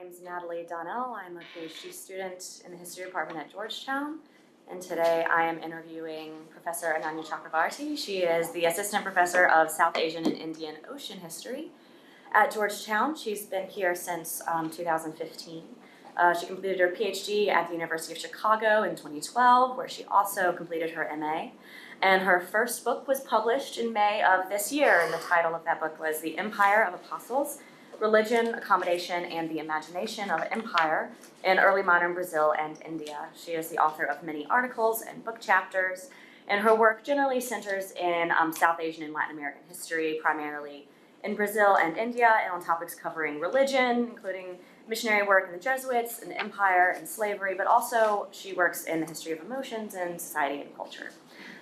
name's Natalie Donnell. I'm a PhD student in the history department at Georgetown, and today I am interviewing Professor Ananya Chakravarti. She is the assistant professor of South Asian and Indian Ocean History at Georgetown. She's been here since 2015. She completed her PhD at the University of Chicago in 2012, where she also completed her MA. And her first book was published in May of this year, and the title of that book was The Empire of Apostles: Religion, Accommodation, and the Imagination of Empire in Early Modern Brazil and India. She is the author of many articles and book chapters, and her work generally centers in South Asian and Latin American history, primarily in Brazil and India, and on topics covering religion, including missionary work in the Jesuits, and empire, and slavery, but also she works in the history of emotions and society and culture.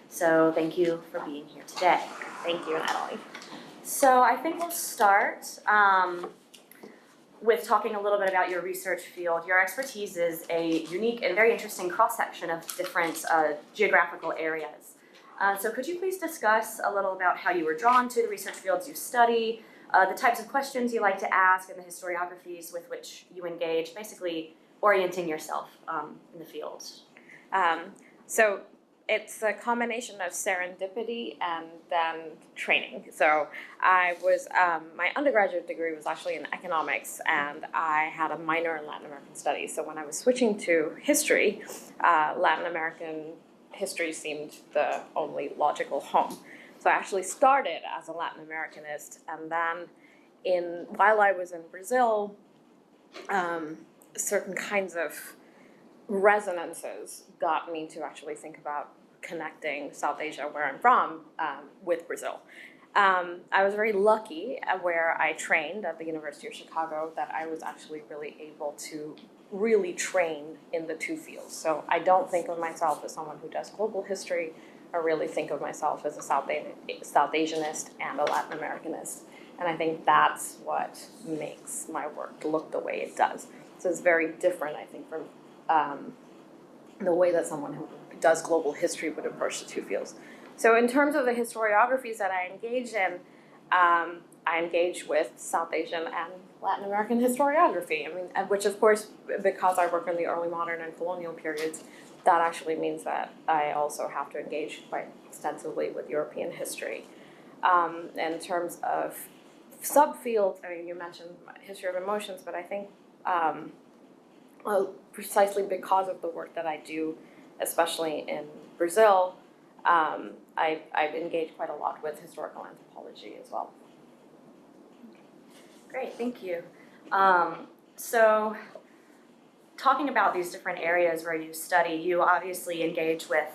So thank you for being here today. Thank you, Natalie. So I think we'll start with talking a little bit about your research field. Your expertise is a unique and very interesting cross-section of different geographical areas. So could you please discuss a little about how you were drawn to the research fields you study, the types of questions you like to ask, and the historiographies with which you engage, basically orienting yourself in the field? So it's a combination of serendipity and then training. So I was, my undergraduate degree was actually in economics, and I had a minor in Latin American studies. So when I was switching to history, Latin American history seemed the only logical home. So I actually started as a Latin Americanist, and then while I was in Brazil, certain kinds of resonances got me to actually think about connecting South Asia, where I'm from, with Brazil. I was very lucky at where I trained at the University of Chicago that I was actually really able to really train in the two fields. So I don't think of myself as someone who does global history. I really think of myself as a South Asianist and a Latin Americanist. And I think that's what makes my work look the way it does. So it's very different, I think, from the way that someone who does global history would approach the two fields. So in terms of the historiographies that I engage in, I engage with South Asian and Latin American historiography. I mean, which of course, because I work in the early modern and colonial periods, that actually means that I also have to engage quite extensively with European history. In terms of subfields, I mean, you mentioned history of emotions, but I think precisely because of the work that I do, especially in Brazil, I've engaged quite a lot with historical anthropology as well. Great, thank you. So talking about these different areas where you study, you obviously engage with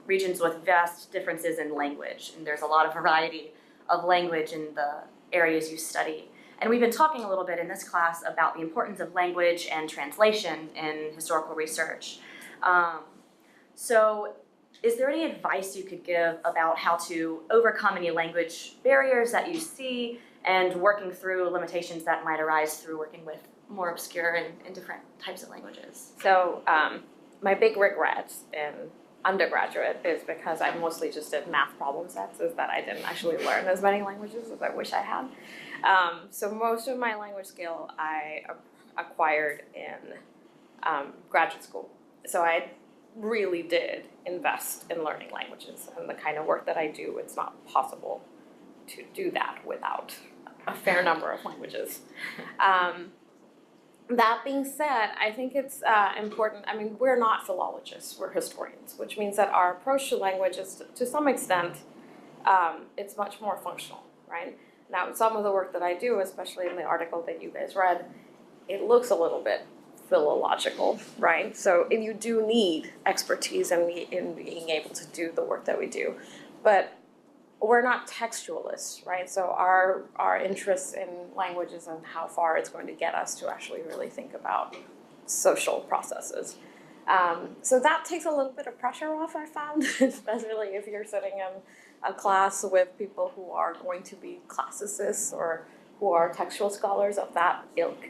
regions with vast differences in language, and there's a lot of variety of language in the areas you study. And we've been talking a little bit in this class about the importance of language and translation in historical research. So is there any advice you could give about how to overcome any language barriers that you see and working through limitations that might arise through working with more obscure and different types of languages? So my big regret in undergraduate is because I mostly just did math problem sets, is that I didn't actually learn as many languages as I wish I had. So most of my language skill I acquired in graduate school. So I really did invest in learning languages, and the kind of work that I do, it's not possible to do that without a fair number of languages. That being said, I think it's important. I mean, we're not philologists, we're historians, which means that our approach to language is, to some extent, it's much more functional, right? Now, some of the work that I do, especially in the article that you guys read, it looks a little bit philological, right? So if you do need expertise in being able to do the work that we do. But we're not textualists, right? So our interest in languages and how far it's going to get us to actually really think about social processes. So that takes a little bit of pressure off, I found, especially if you're sitting in a class with people who are going to be classicists or who are textual scholars of that ilk.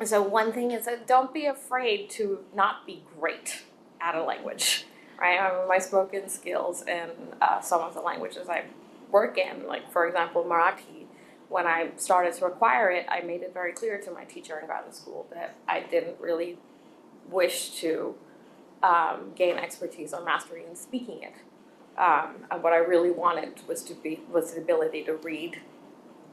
So one thing is that don't be afraid to not be great at a language, right? My spoken skills in some of the languages I work in, like for example Marathi, when I started to acquire it, I made it very clear to my teacher in graduate school that I didn't really wish to gain expertise or mastery in speaking it. And what I really wanted was the ability to read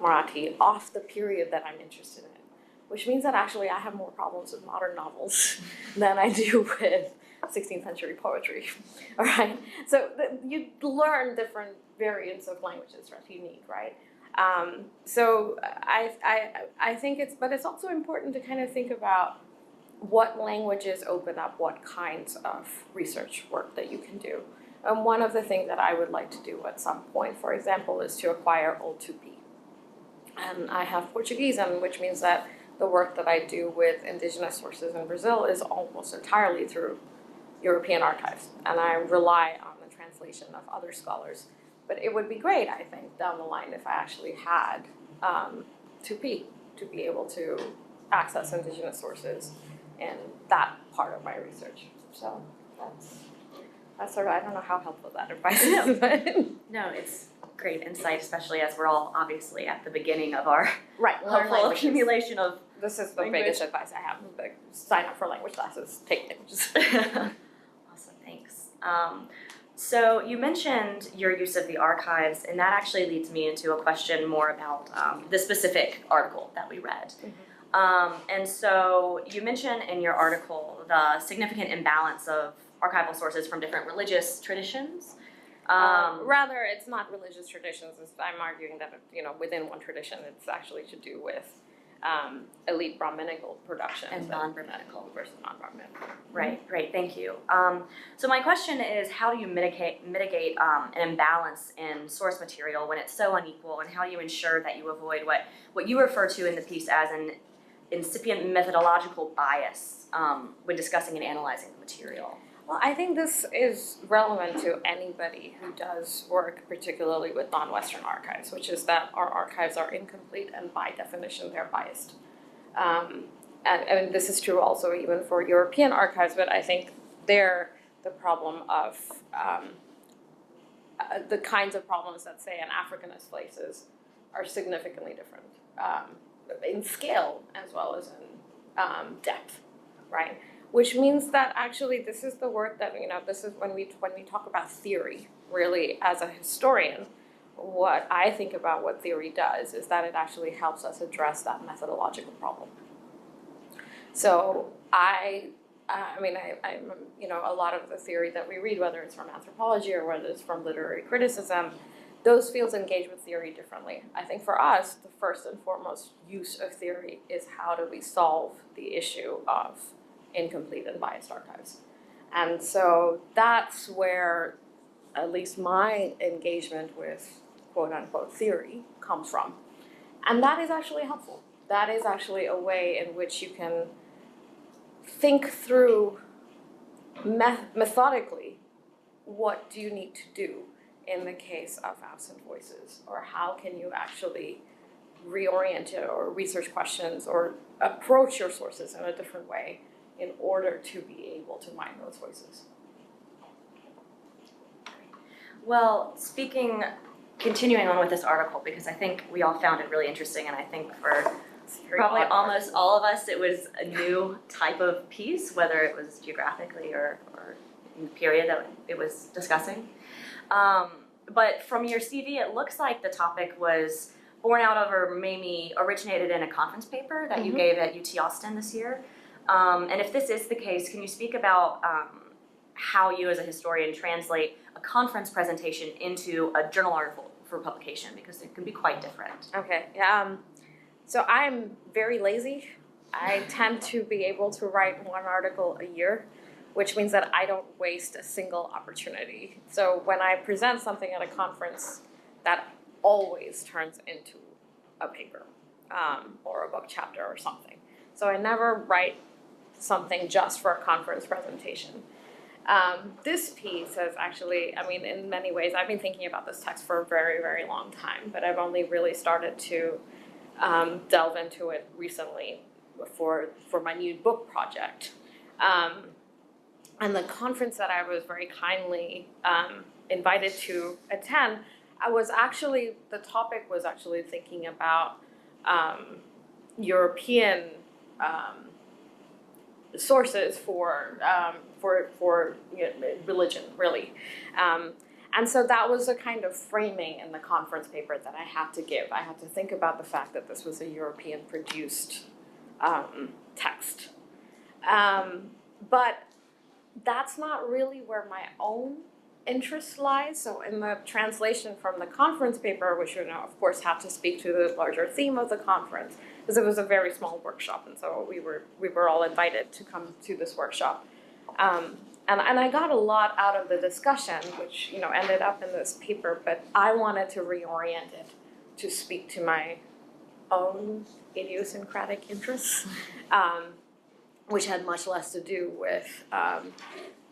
Marathi off the period that I'm interested in, which means that actually I have more problems with modern novels than I do with 16th century poetry. All right, so you learn different variants of languages that you need, right? So I think it's also important to kind of think about what languages open up what kinds of research work that you can do. And one of the things that I would like to do at some point, for example, is to acquire Old 2P. And I have Portuguese, and which means that the work that I do with indigenous sources in Brazil is almost entirely through European archives. And I rely on the translation of other scholars. But it would be great, I think, down the line if I actually had 2P to be able to access indigenous sources in that part of my research. So that's sort of, I don't know how helpful that advice is, but No, it's great insight, especially as we're all obviously at the beginning of our right, learn hopeful languages. accumulation of This is the language. biggest advice I have. Like, sign up for language classes, take languages. Awesome, thanks. So you mentioned your use of the archives, and that actually leads me into a question more about the specific article that we read. And so you mentioned in your article the significant imbalance of archival sources from different religious traditions. Rather, it's not religious traditions. I'm arguing that within one tradition, it's actually to do with elite Brahminical production And non-Brahminical. versus non-Brahminical. Right, thank you. So my question is, how do you mitigate an imbalance in source material when it's so unequal, and how do you ensure that you avoid what you refer to in the piece as an incipient methodological bias when discussing and analyzing the material? Well, I think this is relevant to anybody who does work, particularly with non-Western archives, which is that our archives are incomplete and by definition they're biased. And this is true also even for European archives, but I think there the problem of the kinds of problems that, say, an Africanist faces are significantly different in scale as well as in depth, right? Which means that actually this is the work that, this is when we talk about theory, really, as a historian, what I think about what theory does is that it actually helps us address that methodological problem. So a lot of the theory that we read, whether it's from anthropology or whether it's from literary criticism, those fields engage with theory differently. I think for us, the first and foremost use of theory is how do we solve the issue of incomplete and biased archives. And so that's where at least my engagement with quote unquote theory comes from. And that is actually helpful. That is actually a way in which you can think through methodically what do you need to do in the case of absent voices, or how can you actually reorient it or research questions or approach your sources in a different way in order to be able to mine those voices. Well, continuing on with this article, because I think we all found it really interesting, and I think for probably almost all of us, it was a new type of piece, whether it was geographically or in the period that it was discussing. But from your CV, it looks like the topic was born out of or maybe originated in a conference paper that you gave at UT Austin this year. And if this is the case, can you speak about how you as a historian translate a conference presentation into a journal article for publication, because it can be quite different. Okay, so I'm very lazy. I tend to be able to write one article a year, which means that I don't waste a single opportunity. So when I present something at a conference, that always turns into a paper or a book chapter or something. So I never write something just for a conference presentation. This piece is actually, in many ways, I've been thinking about this text for a very, very long time, but I've only really started to delve into it recently for my new book project. And the conference that I was very kindly invited to attend the topic was actually thinking about European sources for religion, really. And so that was a kind of framing in the conference paper that I had to give. I had to think about the fact that this was a European-produced text. But that's not really where my own interest lies. So in the translation from the conference paper, which, of course, had to speak to the larger theme of the conference, because it was a very small workshop, and so we were all invited to come to this workshop. And I got a lot out of the discussion, which ended up in this paper, but I wanted to reorient it to speak to my own idiosyncratic interests, which had much less to do with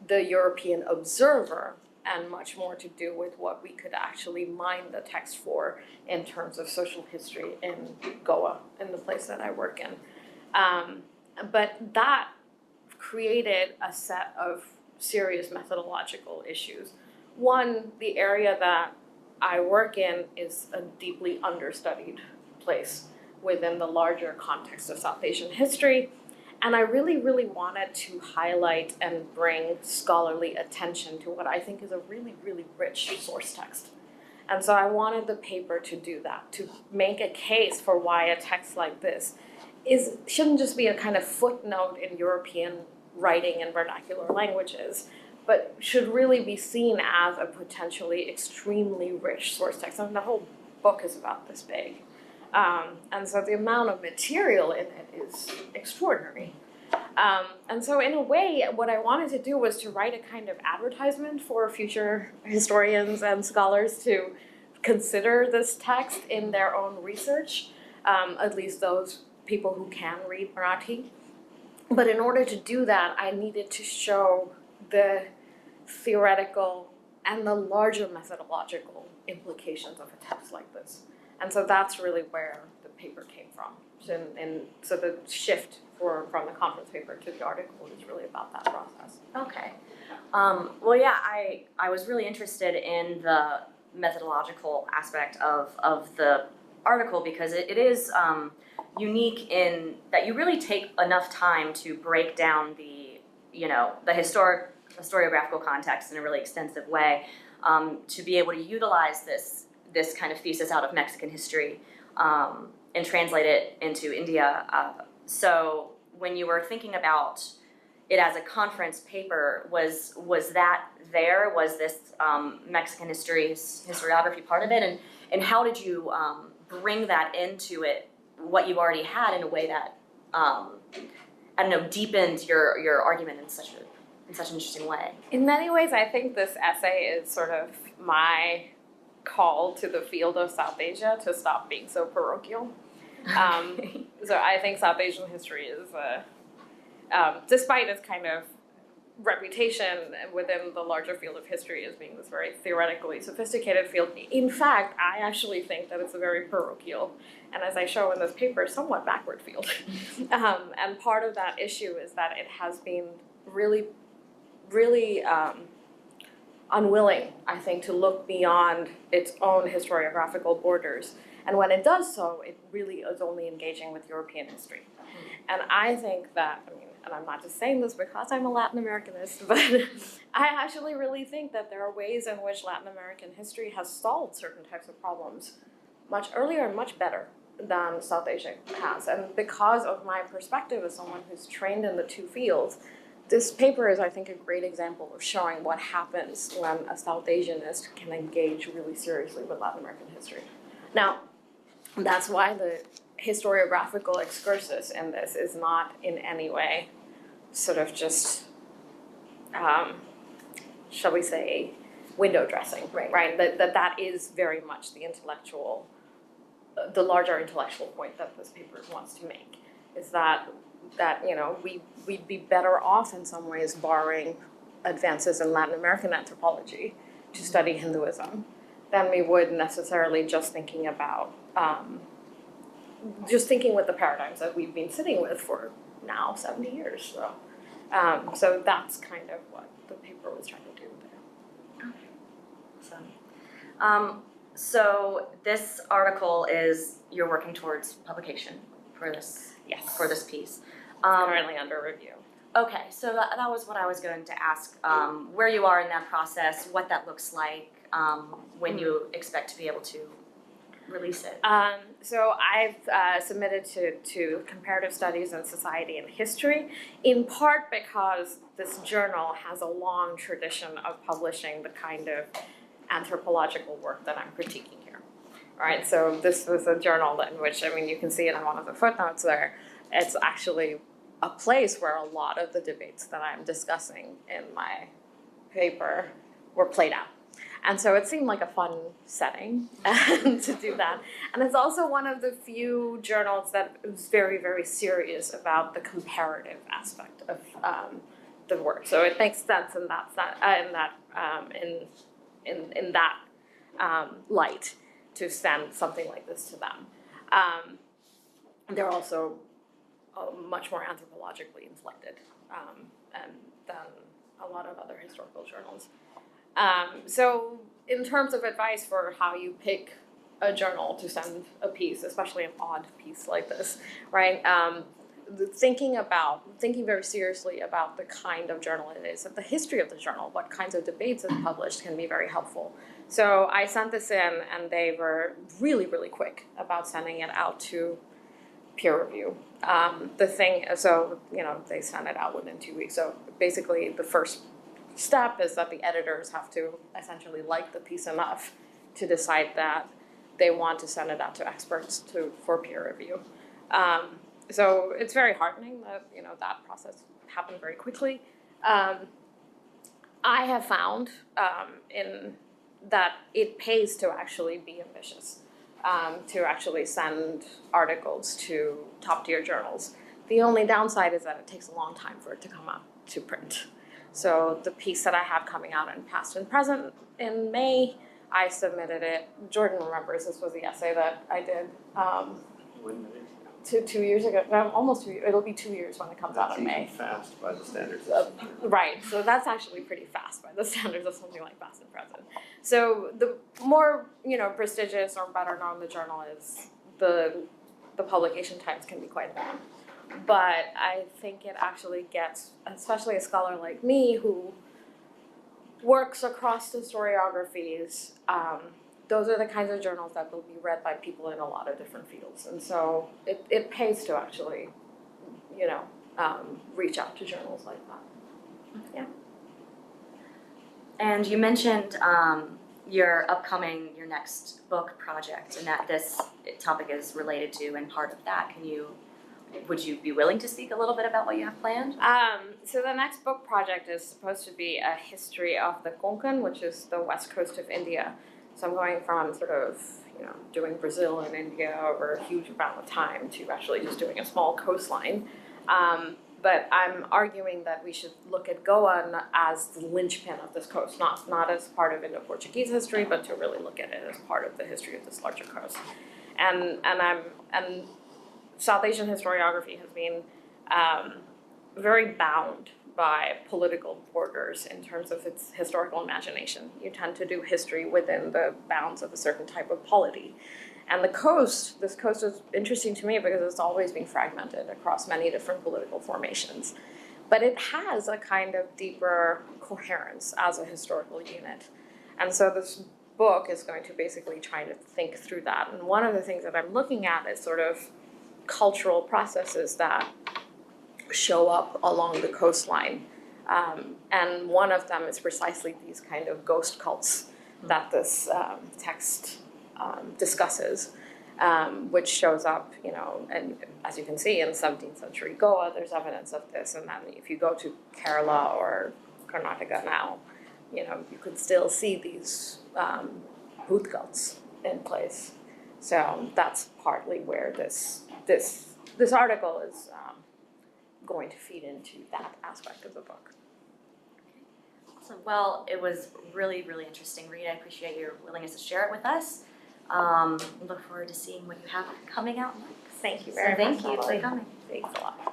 the European observer and much more to do with what we could actually mine the text for in terms of social history in Goa, in the place that I work in. But that created a set of serious methodological issues. One, the area that I work in is a deeply understudied place within the larger context of South Asian history. And I really, really wanted to highlight and bring scholarly attention to what I think is a really, really rich source text. And so I wanted the paper to do that, to make a case for why a text like this shouldn't just be a kind of footnote in European writing and vernacular languages, but should really be seen as a potentially extremely rich source text. I mean, the whole book is about this big. And so the amount of material in it is extraordinary. And so in a way, what I wanted to do was to write a kind of advertisement for future historians and scholars to consider this text in their own research, at least those people who can read Marathi. But in order to do that, I needed to show the theoretical and the larger methodological implications of a text like this. And so that's really where the paper came from. So the shift from the conference paper to the article is really about that process. Okay. Well, yeah, I was really interested in the methodological aspect of the article because it is unique in that you really take enough time to break down the historiographical context in a really extensive way to be able to utilize this kind of thesis out of Mexican history and translate it into India. So when you were thinking about it as a conference paper, was that there? Was this Mexican historiography part of it? And how did you bring that into it, what you already had, in a way that, deepened your argument in such an interesting way? In many ways, I think this essay is sort of my call to the field of South Asia to stop being so parochial. So I think South Asian history is, despite its kind of reputation within the larger field of history as being this very theoretically sophisticated field, in fact, I actually think that it's a very parochial, and as I show in this paper, somewhat backward field. And part of that issue is that it has been really, really unwilling, I think, to look beyond its own historiographical borders. And when it does so, it really is only engaging with European history. And I think that, and I'm not just saying this because I'm a Latin Americanist, but I actually really think that there are ways in which Latin American history has solved certain types of problems much earlier and much better than South Asia has. And because of my perspective as someone who's trained in the two fields, this paper is, I think, a great example of showing what happens when a South Asianist can engage really seriously with Latin American history. Now, that's why the historiographical excursus in this is not in any way sort of just, shall we say, window dressing, right? That is very much the the larger intellectual point that this paper wants to make, is that we'd be better off in some ways borrowing advances in Latin American anthropology to study Hinduism than we would necessarily just thinking about, with the paradigms that we've been sitting with for now 70 years. So that's kind of what the paper was trying to do there. Awesome. So this article is, you're working towards publication for this, Yes. for this piece. Currently under review. Okay, so that was what I was going to ask, where you are in that process, what that looks like, when you expect to be able to release it. So I've submitted to Comparative Studies in Society and History, in part because this journal has a long tradition of publishing the kind of anthropological work that I'm critiquing here. Right, so this was a journal in which, I mean, you can see it in one of the footnotes there, it's actually a place where a lot of the debates that I'm discussing in my paper were played out. And so it seemed like a fun setting to do that. And it's also one of the few journals that was very, very serious about the comparative aspect of the work. So it makes sense in that light to send something like this to them. They're also much more anthropologically inflected than a lot of other historical journals. So in terms of advice for how you pick a journal to send a piece, especially an odd piece like this, right? Thinking very seriously about the kind of journal it is, and the history of the journal, what kinds of debates it's published can be very helpful. So I sent this in, and they were really, really quick about sending it out to peer review. They sent it out within 2 weeks. So basically the first step is that the editors have to essentially like the piece enough to decide that they want to send it out to experts for peer review. So it's very heartening that that process happened very quickly. I have found that it pays to actually be ambitious, to actually send articles to top-tier journals. The only downside is that it takes a long time for it to come out to print. So the piece that I have coming out in Past and Present in May, I submitted it. Jordan remembers this was the essay that I did 2 years ago. Almost 2 years. It'll be 2 years when it comes out in May. Fast by the standards. Right. So that's actually pretty fast by the standards of something like Past and Present. So the more prestigious or better known the journal is, the publication times can be quite long. But I think it actually gets, especially a scholar like me who works across historiographies, those are the kinds of journals that will be read by people in a lot of different fields. And so it pays to actually, reach out to journals like that. Yeah. And you mentioned your next book project, and that this topic is related to and part of that. Would you be willing to speak a little bit about what you have planned? So the next book project is supposed to be a history of the Konkan, which is the west coast of India. So I'm going from sort of, doing Brazil and India over a huge amount of time to actually just doing a small coastline. But I'm arguing that we should look at Goa as the linchpin of this coast, not as part of Indo-Portuguese history, but to really look at it as part of the history of this larger coast. And South Asian historiography has been very bound by political borders in terms of its historical imagination. You tend to do history within the bounds of a certain type of polity. And this coast is interesting to me because it's always been fragmented across many different political formations. But it has a kind of deeper coherence as a historical unit. And so this book is going to basically try to think through that. And one of the things that I'm looking at is sort of cultural processes that show up along the coastline. And one of them is precisely these kind of ghost cults that this text discusses, which shows up, and as you can see in 17th century Goa, there's evidence of this. And then if you go to Kerala or Karnataka now, you could still see these booth cults in place. So that's partly where this article is going to feed into that aspect of the book. Awesome. Well, it was really, really interesting read. I appreciate your willingness to share it with us. Look forward to seeing what you have coming out next. Thank you very much. Thank you for Natalie. coming. Thanks a lot.